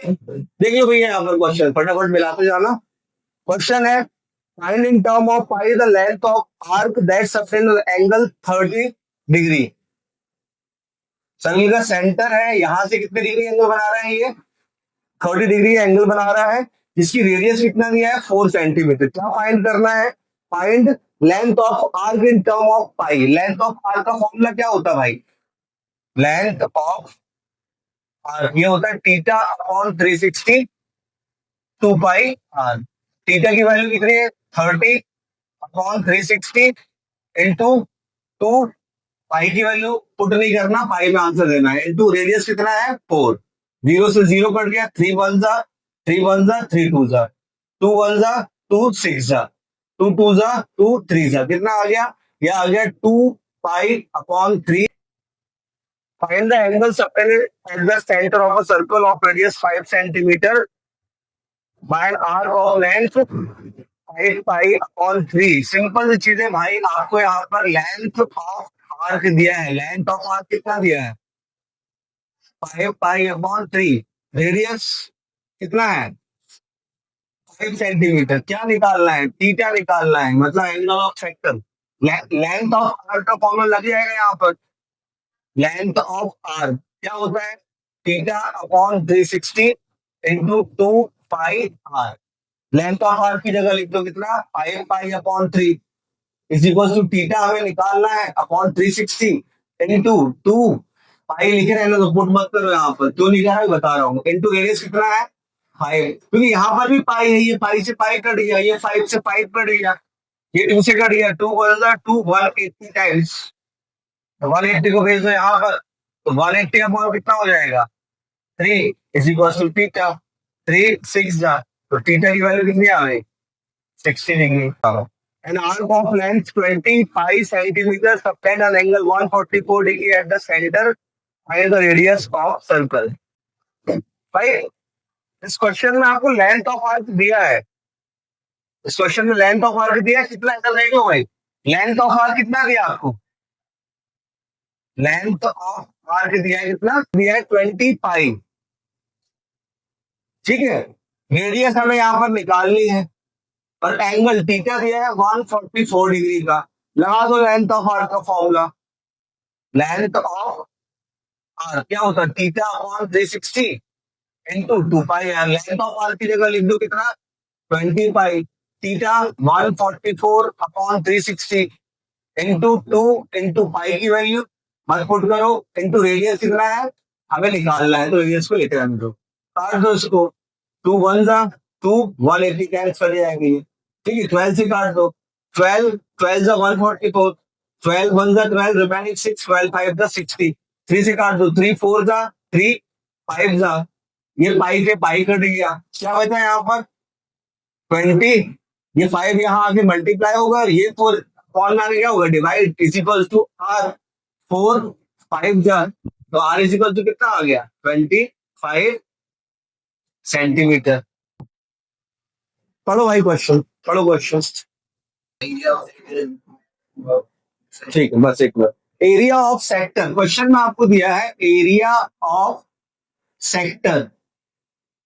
देखिए भैया यहाँ पर क्वेश्चन फटाफट मिलाते जाना। क्वेश्चन है find in term of pi the length of arc that subtend angle 30 degree. Circle का सेंटर है, यहाँ से कितने डिग्री एंगल बना रहा है ये 30 डिग्री एंगल बना रहा है, जिसकी रेडियस कितना दिया है 4 सेंटीमीटर। क्या फाइंड करना है? Find length of arc in term of pi. Length of arc का फॉर्मूला क्या होता है भाई? लेंथ ऑफ आर्क ये होता है theta upon 360 2 pi R. Theta की वैल्यू कितनी है 30 अपॉन 360 इंटू 2। पाई की वैल्यू पुट नहीं करना, पाई में आंसर देना है। इंटू रेडियस कितना है 4। जीरो से जीरो कट गया, 3 1 जा 3 2 जा 2 1 जा 2 6 जा 2 2 जा 2 3 जा कितना आ गया? यह आ गया 2 pi upon 3। Find the angle subtended at the centre of a circle of radius 5 centimetre by an arc of length 5 pi upon 3। Simple सी चीज है भाई, आपको यहाँ पर लेंथ ऑफ आर्क दिया है। लेंथ ऑफ आर्क कितना दिया है 5 पाई अपॉन 3। रेडियस कितना है 5 सेंटीमीटर। क्या निकालना है? थीटा निकालना है, मतलब angle of sector. Length of arc का फॉर्मूला लग जाएगा यहाँ पर। लेंथ ऑफ आर्क क्या होता है theta upon 360 into 2 pi are. Length of arc की जगह लिख दो कितना 5 pi upon 3 is equal to theta हमें निकालना है अपॉन 360 इंटू 2 पाई लिख रहे हैं ना, तो पुट मत करो यहाँ पर, क्यों लिखा है बता रहा हूँ। इंटू रेडियस कितना है 5, क्योंकि यहाँ पर भी पाई है, ये पाई से पाई कट गया, ये 5 से 5 कट गया, ये 2 से कट गया। 2 180 टाइम्स 180 को भेज दो यहाँ पर, तो 180 का पावर कितना हो जाएगा 3 इज इक्वल टू थीटा। 3 6 जा, तो थीटा की वैल्यू कितनी आ गई 60 degree. An arc of length 25 centimeters subtend an angle 144 degree at the center. Find the radius of circle. भाई इस क्वेश्चन में आपको लेंथ ऑफ आर्क दिया है। इस क्वेश्चन में लेंथ ऑफ आर्क दिया है, कितना एंगल देख लो भाई। लेंथ ऑफ आर्क कितना दिया आपको? लेंथ ऑफ आर्क दिया है, कितना दिया है 25। ठीक है, रेडियस हमें यहाँ पर निकालनी है और एंगल थीटा दिया है 144 डिग्री का। लगा दो लेंथ ऑफ आर्क का फॉर्मूला। लेंथ ऑफ आर क्या होता है theta upon 360 into 2 pi are. Length of arc की जगह लिख दो कितना 20 pi. Theta 144 upon 360 into 2 into pi की वैल्यू मत पुट करो, इंटू रेडियस कितना है हमें निकालना है, तो रेडियस को लेकर आने दो। काट दो इसको, 2 1 जा 2 180 कैंसिल कर जाएंगे ये। ठीक है, 12 से काट दो, 12 12 जा 144, 12 1 जा 12 रिमेनिंग 6, 12 5 जा 60। 3 से काट दो, 3 4 जा 3 5 जा, ये पाई से पाई कट गया, क्या बचा यहाँ पर 20। ये 5 यहाँ आके मल्टीप्लाई होगा और ये 4 कॉल में आगे क्या होगा divide is equal to R. 4 5 जा, तो आर इज इक्वल टू कितना आ गया 25 सेंटीमीटर। पढ़ो भाई क्वेश्चन, पढ़ो क्वेश्चन। ठीक है, बस एक minute. Area of sector, question में आपको दिया है एरिया ऑफ सेक्टर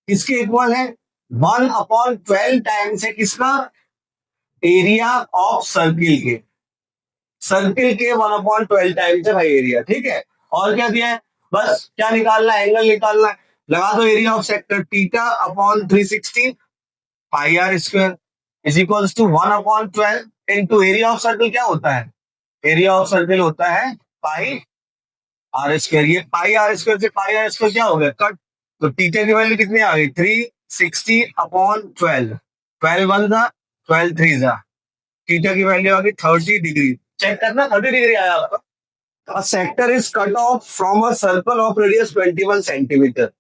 किसके इक्वल है 1/12 टाइम्स है किसका एरिया ऑफ सर्किल के। सर्किल के 1/12 टाइम्स है भाई एरिया। ठीक है, और क्या दिया है बस क्या निकालना है एंगल निकालना है। लगा दो area of sector theta upon 360 pi are square is equals to 1/12 into area of circle क्या होता है एरिया ऑफ सर्किल होता है पाई आर स्क्वायर। ये पाई आर स्क्वायर से पाई आर स्क्वायर क्या हो गया कट, तो थीटा की वैल्यू कितनी आ गई 360/12। 12 1 जा 12 3 जा, थीटा की वैल्यू आ गई 30 डिग्री। चेक करना 30 डिग्री आया आपका। A sector is cut off from a circle of radius 21 centimetre.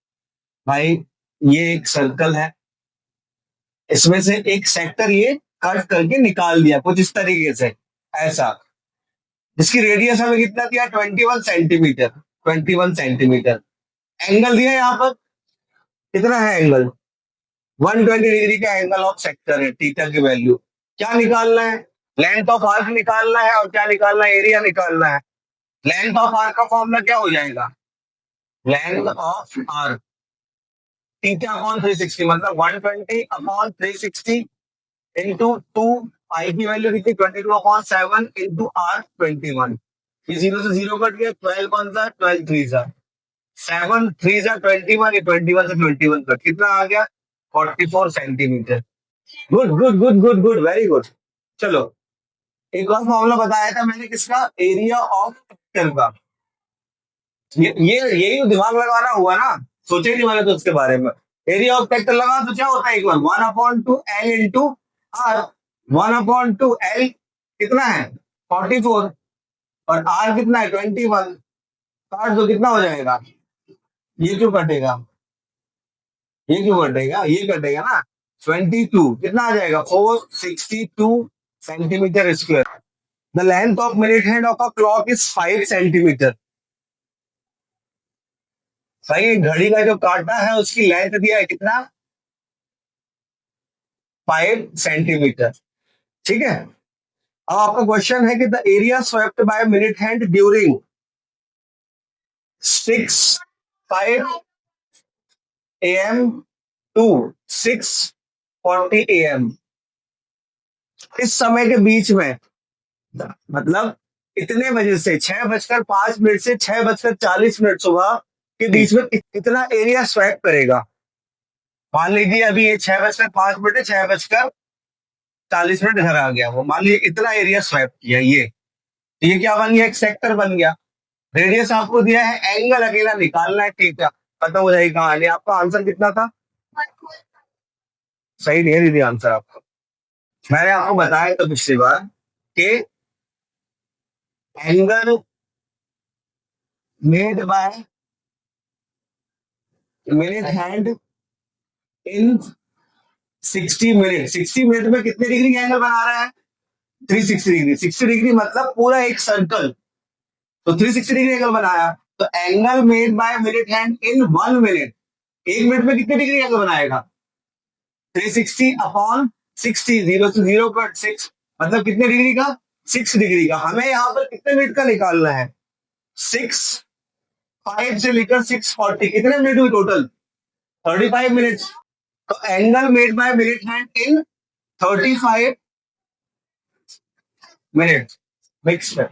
भाई ये एक सर्कल है, इसमें से एक सेक्टर ये कट करके निकाल दिया कुछ इस तरीके से ऐसा, जिसकी रेडियस हमें कितना दिया 21 सेंटीमीटर। 21 सेंटीमीटर एंगल दिया यहाँ पर कितना है एंगल 120 डिग्री का एंगल ऑफ सेक्टर है। थीटा की वैल्यू क्या निकालना है लेंथ ऑफ आर्क निकालना है और क्या निकालना है एरिया निकालना है। लेंथ ऑफ आर्क का फॉर्मूला क्या हो जाएगा length of arc theta upon 360 मतलब 120 अपॉन 360 इंटू 2, पाई की वैल्यू कितनी 22/7 इंटू आर 21। ये 0 से 0 कट गया, 12 कौन सा 12 3 सा 7 3 सा 21, ये 21 से 21 कट कितना आ गया 44 centimetre. Good good good good good very good. चलो एक और फॉर्मूला बताया था मैंने किसका, एरिया ऑफ सर्कल का। ये यही तो दिमाग लगाना हुआ ना, सोचे नहीं मैंने तो उसके बारे में। एरिया ऑफ सेक्टर लगा तो क्या होता है एक बार 1/2 L इंटू आर। 1/2 L कितना है 44 और आर कितना है 21। काट दो कितना हो जाएगा, ये क्यों कटेगा, ये क्यों कटेगा, ये कटेगा ना 22 कितना आ जाएगा 462 centimetre square. The length of minute hand of a clock is 5 centimetre. भाई घड़ी का जो काटा है उसकी लेंथ दिया है कितना 5 सेंटीमीटर। ठीक है, अब आपका क्वेश्चन है कि the area swept by minute hand during 6:05 AM to 6:40 AM, इस समय के बीच में मतलब इतने बजे से 6:05 से 6:40 सुबह के बीच में कितना एरिया स्वैप करेगा। मान लीजिए अभी ये 6:05 है, 6:40 घर आ गया, वो मान लीजिए इतना एरिया स्वैप किया, ये क्या बन गया एक सेक्टर बन गया। रेडियस आपको दिया है, एंगल अकेला निकालना है, ठीक है खत्म हो जाएगी कहानी। आपका आंसर कितना था, सही नहीं है दीदी आंसर आपका। मैंने आपको बताया था पिछली बार कि angle made by minute hand in 60 minute, 60 minute में कितने डिग्री का एंगल बना रहा है 360 डिग्री। 60 डिग्री मतलब पूरा एक सर्कल, तो 360 डिग्री एंगल बनाया। तो angle made by minute hand in 1 minute, 1 minute में कितने डिग्री एंगल बनाएगा 360/60, 0 से 0 कट 6 मतलब कितने डिग्री का 6 डिग्री का। हमें यहाँ पर कितने मिनट का निकालना है 6:05 से लेकर 6:40, कितने मिनट हुई टोटल 35 मिनट। तो angle made by minute hand in 35 minute mix में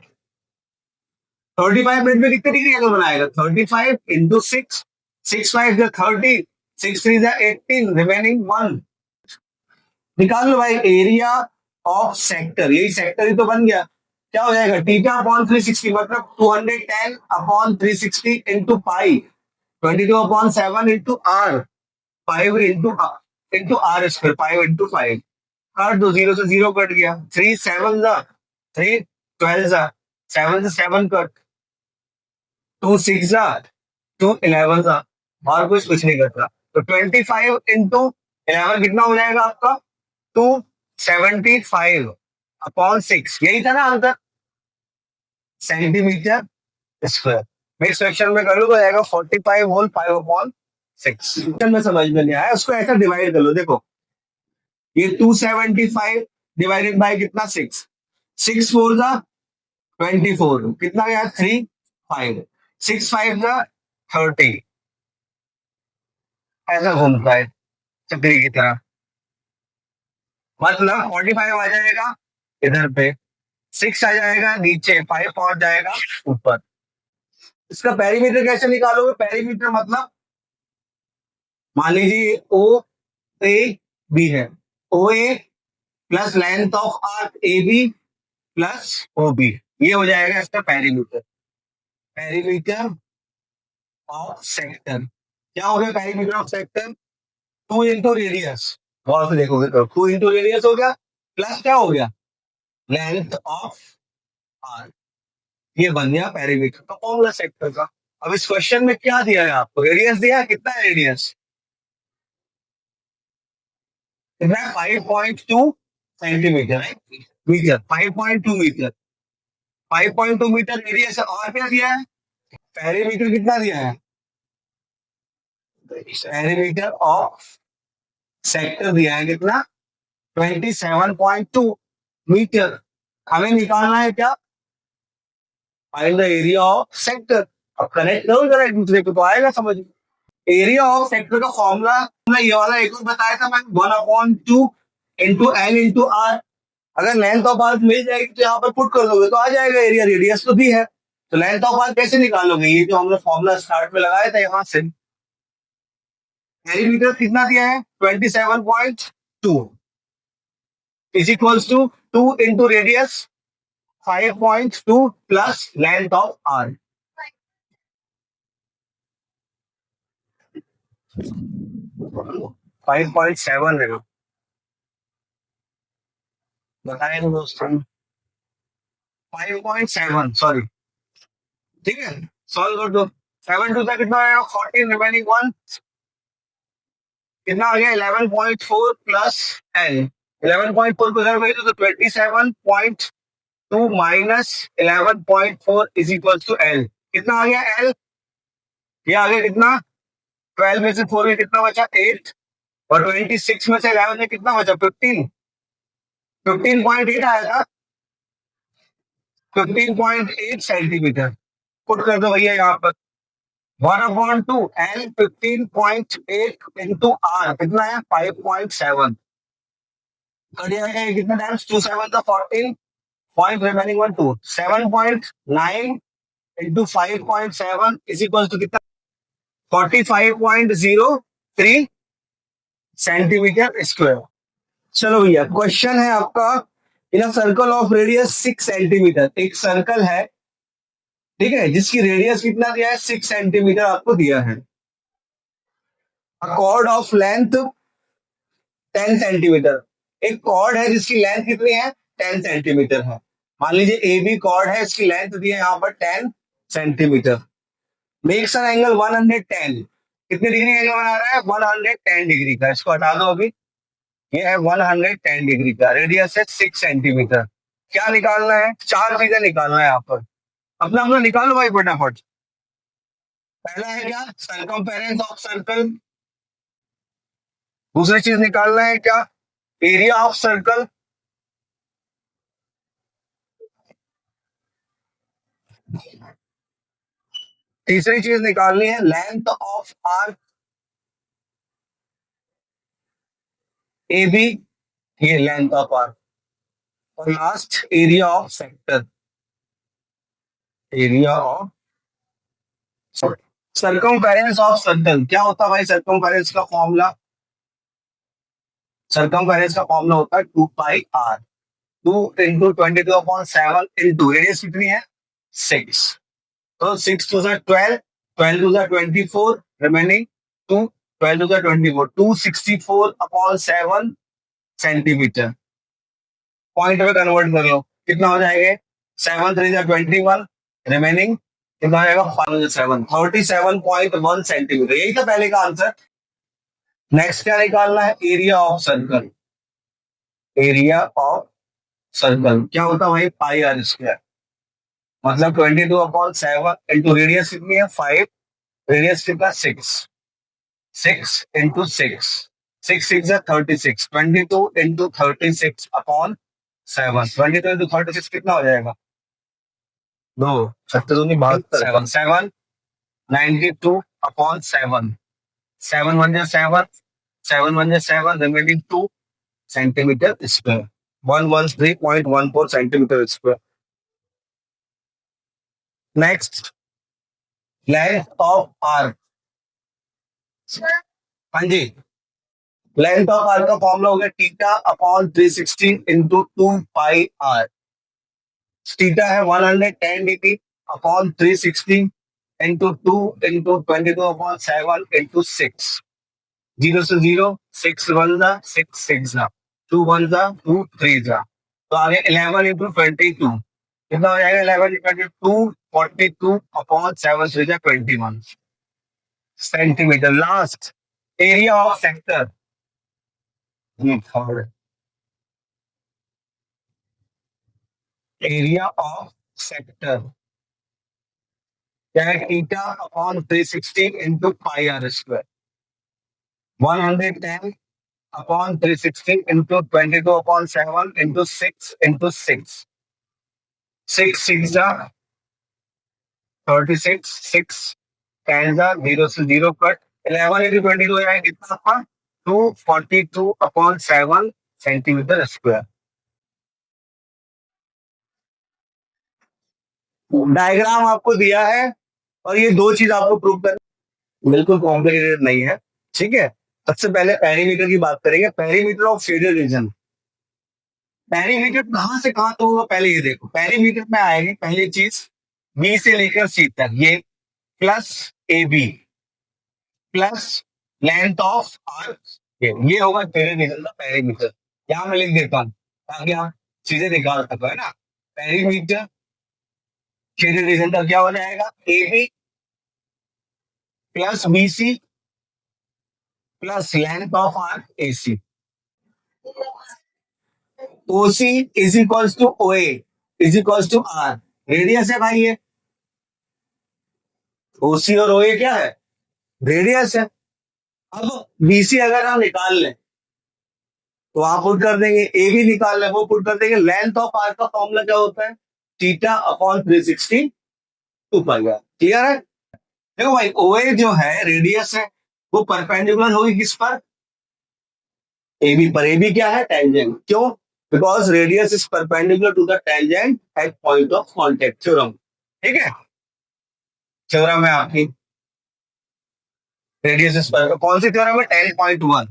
35 मिनट में कितने डिग्री एंगल बनाएगा 35 इंटू 6, 6 5 30, 6 3 18, रिमेनिंग 1। निकाल लो भाई एरिया ऑफ सेक्टर, यही सेक्टर ही तो बन गया। क्या हो जाएगा थीटा अपॉन 360 मतलब 210/360 into pi 22/7 into R 5 into R square 5 into 5। काट दो, 0 से 0 कट गया, 3 7 जा 3 12 जा 7 से 7 कट, 2 6 जा 2 11 जा, और कुछ नहीं करता। तो 25 इंटू 11 कितना हो जाएगा आपका 275/6, यही था ना answer centimetre square. Next section में कर लो तो आएगा 45 होल 5/6। में समझ में नहीं आया उसको ऐसा डिवाइड कर लो, देखो ये 275 डिवाइडेड बाय कितना 6, 6 4 जा 24 कितना गया 3 5, 6 5 जा 30, ऐसा घूमता है चक्री की तरह। मतलब 45 आ जाएगा इधर पे, 6 आ जाएगा नीचे, 5 पहुंच जाएगा ऊपर। इसका पेरीमीटर कैसे निकालोगे, पेरीमीटर मतलब मान लीजिए ओ ए बी है, O A plus length of arc A B plus O B, ये हो जाएगा इसका पेरीमीटर। पेरीमीटर ऑफ सेक्टर क्या हो गया, perimeter of sector 2 into radius, गौर से देखोगे तो 2 इंटू रेडियस हो गया प्लस क्या हो गया लेंथ ऑफ आर्क, ये बन गया पेरीमीटर का फॉर्मूला सेक्टर का। अब इस क्वेश्चन में क्या दिया है आपको, रेडियस दिया है, कितना है रेडियस, कितना है 5.2 centimetre metre, 5.2 metre, 5.2 metre radius है। और क्या दिया है पेरीमीटर कितना दिया है, पेरीमीटर ऑफ सेक्टर दिया है कितना 27.2 मीटर। हमें निकालना है क्या find the area of sector. अब कनेक्ट करो जरा एक दूसरे को तो आएगा समझ में। एरिया ऑफ सेक्टर का फॉर्मूला ये वाला एक और बताया था मैंने, 1/2 into L into R। अगर लेंथ ऑफ आर्क मिल जाएगी तो यहाँ पर पुट कर दोगे तो आ जाएगा एरिया, रेडियस तो दी है, तो लेंथ ऑफ आर्क कैसे निकालोगे? ये जो हमने फॉर्मूला स्टार्ट में लगाया था यहाँ से। पेरीमीटर कितना दिया है? 27.2 is equals to 2 into radius 5.2 plus length of arc. 5.7 है, बताए ना दोस्तों। 5.7 सॉरी, ठीक है, सॉल्व कर दो। 7 टू कितना आएगा? 14, रिमेनिंग 1 कितना आ गया? 11.4 प्लस एल। 11.4 को इधर भेजो तो 27.2 minus 11.4 is equal to L. कितना आ गया एल? ये आ गया कितना? 12 में से 4 में कितना बचा? 8। और 26 में से 11 में कितना बचा? 15। 15.8 आया था, 15.8 सेंटीमीटर। पुट कर दो भैया यहाँ पर 1/2 एल 15.8 इंटू आर कितना है? 5.7। कट जाएगा ये कितना टाइम्स? 2 7 का 14 point, remaining 1 2 7.9 into 5.7 is equal to कितना? 45.03 सेंटीमीटर स्क्वायर। चलो भैया, क्वेश्चन है आपका, in a circle of radius 6 centimetre, एक सर्कल है, ठीक है, जिसकी रेडियस कितना दिया है? 6 सेंटीमीटर आपको दिया है। कॉर्ड ऑफ लेंथ 10 सेंटीमीटर, एक कॉर्ड है जिसकी लेंथ कितनी है? 10 सेंटीमीटर है। मान लीजिए ए बी कॉर्ड है, इसकी लेंथ दी है यहाँ पर 10 सेंटीमीटर। मेक्स एन एंगल 110, कितने डिग्री एंगल बना रहा है? 110 डिग्री का। इसको हटा दो अभी, ये है 110 डिग्री का, रेडियस है 6 सेंटीमीटर। क्या निकालना है? 4 चीजें निकालना है यहाँ पर। अपना अपना निकालो भाई फटाफट। पहला है क्या? Circumference of circle. दूसरी चीज निकालना है क्या? Area of circle. तीसरी चीज निकालनी है length of arc A B, ये लेंथ ऑफ आर्क। और last area of sector, area of circumference of circle. क्या होता है भाई सर्कमफेरेंस का फॉर्मूला? सर्कमफेरेंस का फॉर्मूला होता है 2πr, 2 इंटू 22/7 इंटू रेडियस कितनी है? 6। तो 6 to 12, 12 to 24, remaining 2, 12 to 24, 264/7 centimetre. Point में कन्वर्ट कर लो, कितना हो जाएगा? 7 3 21, रिमेनिंग कितना हो जाएगा? 507, 37.1 सेंटीमीटर। यही था पहले का आंसर। नेक्स्ट क्या निकालना है? Area of circle. Area of circle क्या होता है भाई? पाई आर स्क्वायर, मतलब 22/7 इंटू रेडियस कितनी है? 5, रेडियस कितना? 6, 6 इंटू 6, 6 6 36, 22 इंटू 36/7, 22 इंटू 36 कितना हो जाएगा? दो 72 7 7 92/7, 7 1 7, 7 1 7, remaining 2 centimetre square, 113.14 centimetre square. Next, length of arc. हाँ जी, लेंथ ऑफ आर्क का फॉर्मूला हो गया θ/360 इंटू 2πr। थीटा है 110 degree upon 360 into 2 into 22/7 into 6। 0 से 0, 6 1 जा, 6 6 जा, 2 1 जा, 2 3 जा, तो आगे 11 इंटू 22 कितना हो जाएगा? 11 22 42/7 3 जा 21 centimetre. Last, area of sector. Third, area of sector क्या है? θ/360 into pi are square, 110/360 into 22/7 into 6 into 6, 6 6 जा 36, 6 10 जा, 0 से 0 कट, 11/20 हो जाएगा कितना आपका 242/7 सेंटीमीटर स्क्वायर। डायग्राम आपको दिया है और ये दो चीज आपको प्रूव करनी, बिल्कुल कॉम्प्लिकेटेड नहीं है। ठीक है, सबसे पहले पेरीमीटर की बात करेंगे, perimeter of shaded region. Perimeter कहां से कहां तो होगा, पहले ये देखो, पेरीमीटर में आएगी पहली चीज बी से लेकर सी तक, ये plus A B plus length of arc, ये होगा शेडेड रीजन का पेरीमीटर। यहां मैं लिख देता हूं ताकि आप चीजें निकाल सको, है ना। पेरीमीटर शेडेड रीजन का क्या हो जाएगा, A B plus B C plus length of arc A C. OC is equals to O A is equals to R, radius है भाई ये। ओसी और ओ ए क्या है, रेडियस है। अब बीसी अगर हम निकाल लें तो आप पुट कर देंगे, ए भी निकाल लें वो पुट कर देंगे। लेंथ ऑफ आर का फॉर्मूला क्या होता है, theta upon 360 two pi R. Clear है। देखो भाई, ओ ए जो है रेडियस है, वो परपेंडिकुलर होगी किस पर, ए बी पर। ए बी क्या है, टेंजेंट। क्यों, because radius is perpendicular to the tangent at point of contact. Theorem, ठीक है, थ्योरम है आपकी, रेडियस इज पर, कौन सी थ्योरम है, 10.1,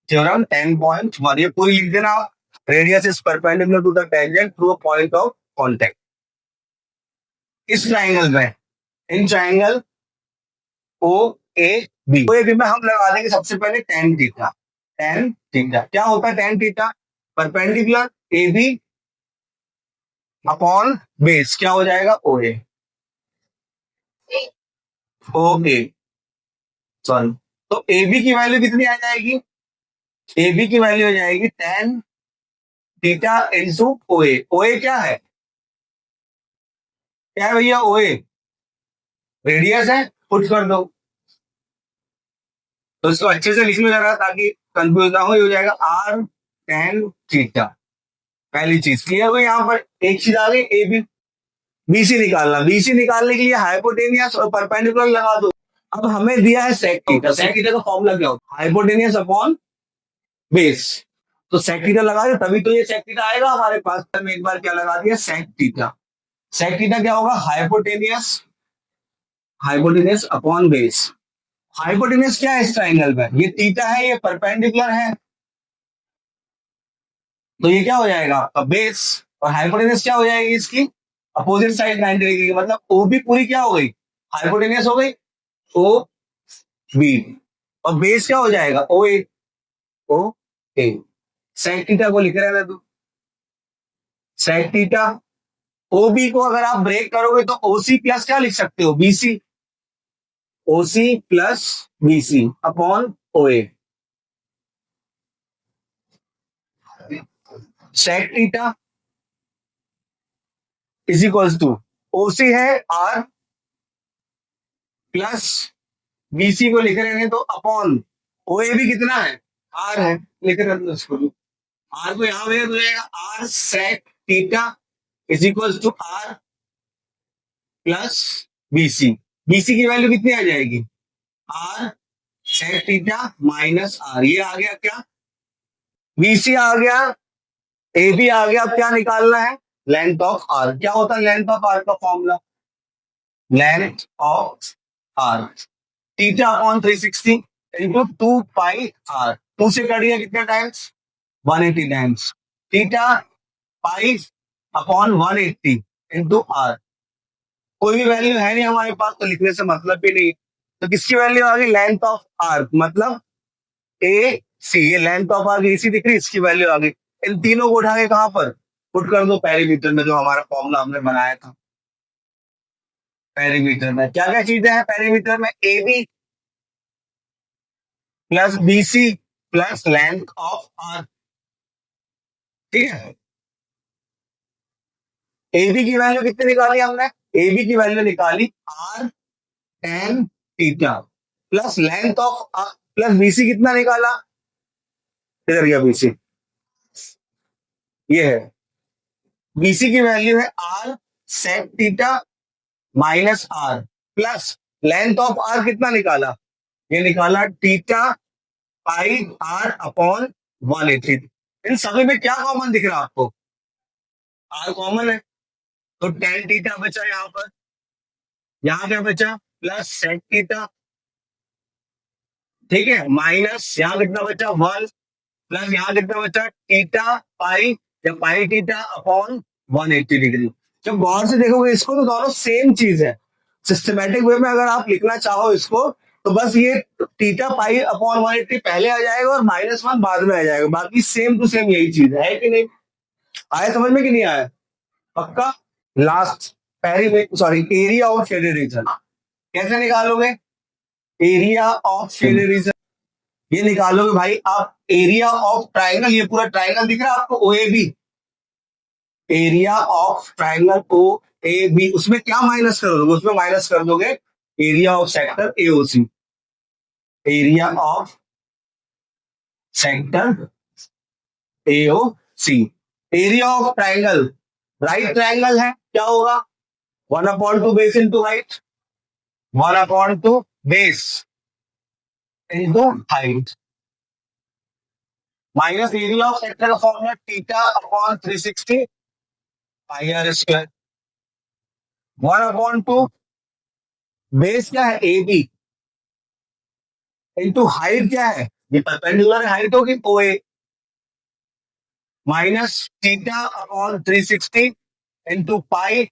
थ्योरम 10.1, ये पूरी लिख देना आप। Radius is perpendicular to the tangent through a point of contact. इस ट्राइंगल में, in triangle O A B, O A B में हम लगा देंगे सबसे पहले टेन थीटा। टेन थीटा क्या होता है, tan theta perpendicular A B upon base क्या हो जाएगा, ओ ए, ओ ए सॉरी। तो ए बी की वैल्यू कितनी आ जाएगी, ए बी की वैल्यू हो जाएगी ten theta into O A. O A क्या है, क्या है भैया, ओ ए रेडियस है, पुट कर दो। तो इसको अच्छे से लिखने जरा ताकि कंफ्यूज ना हो, ये हो जाएगा आर टेन थीटा। पहली चीज क्लियर हुई, यहाँ पर एक चीज आ गई, ए बी। बीसी निकालना, बीसी निकालने के लिए हाइपोटेनियस और परपेंडिकुलर लगा दो। अब हमें दिया है सेक थीटा, सेक थीटा का फॉर्मूला क्या होता है, हाइपोटेनियस अपॉन बेस। तो सेक थीटा लगा दे तभी तो ये सेक थीटा आएगा हमारे पास। में एक बार क्या लगा दिया, सेक थीटा। सेक थीटा क्या होगा, hypotenuse, hypotenuse upon base. Hypotenuse क्या है इस ट्राइंगल में, ये थीटा है, ये परपेंडिकुलर है, तो ये क्या हो जाएगा आपका बेस। और हाइपोटेनियस क्या हो जाएगी इसकी, अपोजिट साइड 90 डिग्री की, मतलब ओ भी पूरी क्या हो गई, हाइपोटेनियस हो गई, ओ बी। और बेस क्या हो जाएगा, ओ ए, ओ ए। सेक थीटा को लिख रहे हैं तू, सेक थीटा। ओ बी को अगर आप ब्रेक करोगे तो ओसी प्लस क्या लिख सकते हो, BC, OC plus BC upon O A. Sec theta is equals to, OC है आर प्लस बीसी को लिख रहे हैं तो अपॉन ओ ए भी कितना है, आर है, लिख रहे हैं तो उसको भी आर को यहां भेज हो जाएगा, R sec theta is equals to R plus BC. BC की वैल्यू कितनी आ जाएगी, R sec theta minus R, ये आ गया क्या, बीसी आ गया, ए बी आ गया। अब क्या निकालना है, लेंथ ऑफ आर। क्या होता है लेंथ ऑफ आर का formula, length of arc theta upon 360 into 2 pi R. 2 से कट गया कितने times, 180 times. Theta pi upon 180 into R. कोई भी वैल्यू है नहीं हमारे पास तो लिखने से मतलब भी नहीं। तो किसकी वैल्यू आ गई, लेंथ ऑफ आर, मतलब ए सी, ये लेंथ ऑफ आर ए सी दिख रही, इसकी वैल्यू आ गई। इन तीनों को उठा के कहां पर पुट कर दो, पेरीमीटर में, जो हमारा फॉर्मूला हमने बनाया था। पेरीमीटर में क्या क्या चीजें हैं, पेरीमीटर में A B plus B C plus length of arc. ठीक है, ए बी की वैल्यू कितनी निकाली हमने, ए बी की वैल्यू निकाली R tan theta plus length of plus BC कितना निकाला, इधर गया बीसी, ये है बीसी की वैल्यू है R sec theta minus R plus length of arc कितना निकाला, ये निकाला थीटा पाई आर अपॉन 180। इन सभी में क्या कॉमन दिख रहा है आपको? आर कॉमन है, तो टेन थीटा बचा यहाँ पर। यहाँ क्या बचा? प्लस सेक थीटा, ठीक है, माइनस यहाँ कितना बचा? 1, प्लस यहाँ कितना बचा? थीटा पाई या पाई थीटा अपॉन 180 डिग्री। जब गौर से देखोगे इसको तो दोनों सेम चीज है। सिस्टमेटिक वे में अगर आप लिखना चाहो इसको तो बस ये थीटा पाई अपॉन 180 पहले आ जाएगा और -1 बाद में आ जाएगा, बाकी सेम टू सेम यही चीज है कि नहीं? आया समझ में कि नहीं आया? पक्का? Last, perimeter sorry area of shaded region कैसे निकालोगे? एरिया ऑफ शेडेड रीजन ये निकालोगे भाई आप एरिया ऑफ ट्राइंगल, ये पूरा ट्राइंगल दिख रहा है आपको O A B, area of triangle O A B, उसमें क्या माइनस कर दोगे? उसमें माइनस कर दोगे area of sector AOC, area of sector AOC. Area of triangle, right triangle है, क्या होगा? 1/2 base into height, 1/2 base into height, minus area of sector का formula theta upon 360 pi are square, 1/2 base क्या है? A B into height क्या है? ये perpendicular height होगी O A, minus theta upon 360 into pi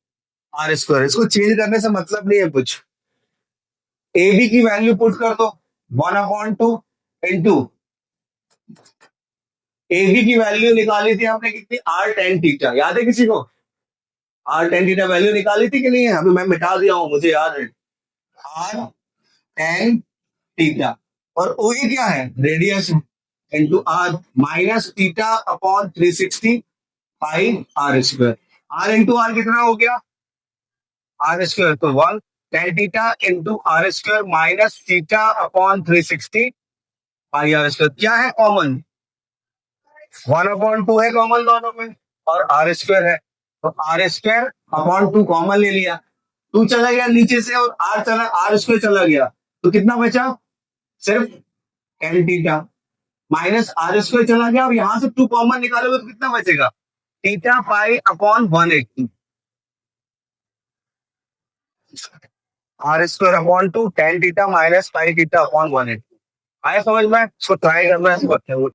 are square. इसको change करने से मतलब नहीं है कुछ, ए बी की वैल्यू पुट कर दो 1/2 इंटू ए बी की वैल्यू निकाली थी हमने कितनी? आर टेन थीटा, याद है किसी को? आर टेन थीटा वैल्यू निकाली थी कि नहीं है? अभी मैं मिटा दिया हूं, मुझे याद है। आर टेन थीटा और ओ ए क्या है? Radius into R, minus theta upon 360 pi are square. R into R कितना हो गया? आर स्क्वायर, तो 1 tan theta into R square minus theta upon 360 pi are square. क्या है कॉमन? 1/2 है कॉमन दोनों में और आर स्क्वायर है, तो आर स्क्वायर अपॉन 2 कॉमन ले लिया, 2 चला गया नीचे से और आर स्क्वायर चला गया, तो कितना बचा? सिर्फ tan theta, minus R square चला गया और यहां से 2 कॉमन निकालोगे तो कितना बचेगा? Theta pi upon 180, R square upon 2 tan theta minus pi theta upon 180। आया समझ में? इसको ट्राई करना है,